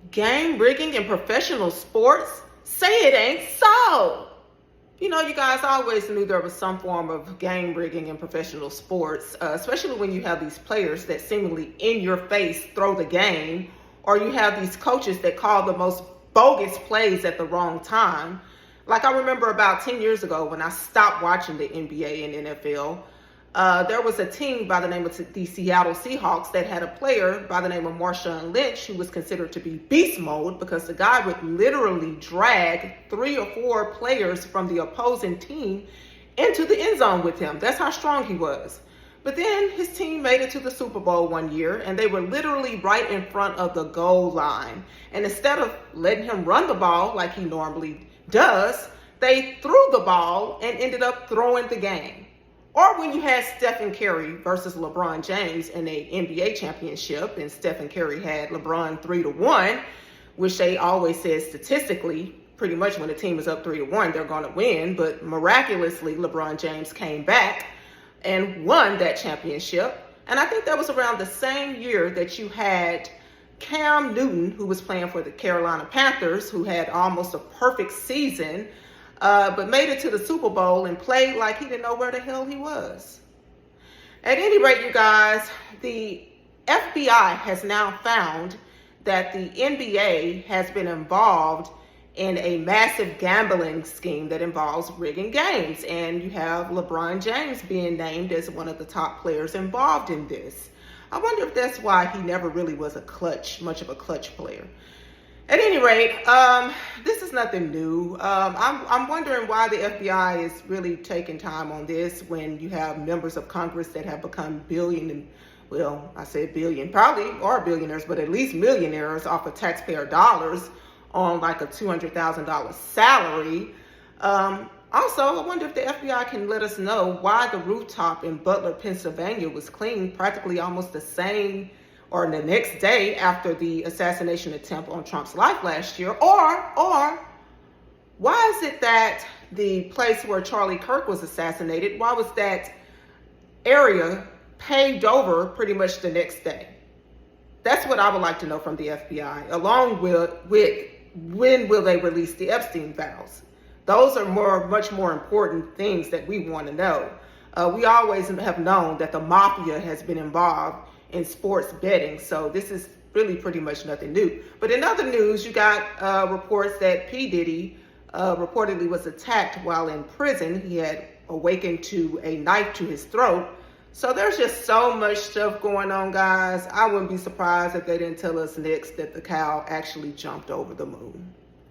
Game rigging in professional sports? Say it ain't so. You know, you guys always knew there was some form of game rigging in professional sports, especially when you have these players that seemingly in your face throw the game, or you have these coaches that call the most bogus plays at the wrong time. Like I remember about 10 years ago when I stopped watching the NBA and NFL, there was a team by the name of the Seattle Seahawks that had a player by the name of Marshawn Lynch who was considered to be beast mode because the guy would literally drag 3 or 4 players from the opposing team into the end zone with him. That's how strong he was. But then his team made it to the Super Bowl one year, and they were literally right in front of the goal line. And instead of letting him run the ball like he normally does, they threw the ball and ended up throwing the game. Or when you had Stephen Curry versus LeBron James in an NBA championship, and Stephen Curry had LeBron 3-1, which they always said statistically, pretty much when the team is up 3-1, they're going to win. But miraculously, LeBron James came back and won that championship. And I think that was around the same year that you had Cam Newton, who was playing for the Carolina Panthers, who had almost a perfect season, but made it to the Super Bowl and played like he didn't know where the hell he was. At any rate, you guys, the FBI has now found that the NBA has been involved in a massive gambling scheme that involves rigging games. And you have LeBron James being named as one of the top players involved in this. I wonder if that's why he never really was much of a clutch player. At any rate, this is nothing new. I'm wondering why the FBI is really taking time on this when you have members of Congress that have become I say billion, probably are billionaires, but at least millionaires off of taxpayer dollars on like a $200,000 salary. Also, I wonder if the FBI can let us know why the rooftop in Butler, Pennsylvania was cleaned practically almost the same or the next day after the assassination attempt on Trump's life last year. Or why is it that the place where Charlie Kirk was assassinated, why was that area paved over pretty much the next day? That's what I would like to know from the FBI, along with when will they release the Epstein files? Those are much more important things that we want to know. We always have known that the mafia has been involved in sports betting, so this is really pretty much nothing new. But in other news, you got reports that P. Diddy reportedly was attacked while in prison. He had awakened to a knife to his throat. So there's just so much stuff going on, guys. I wouldn't be surprised if they didn't tell us next that the cow actually jumped over the moon.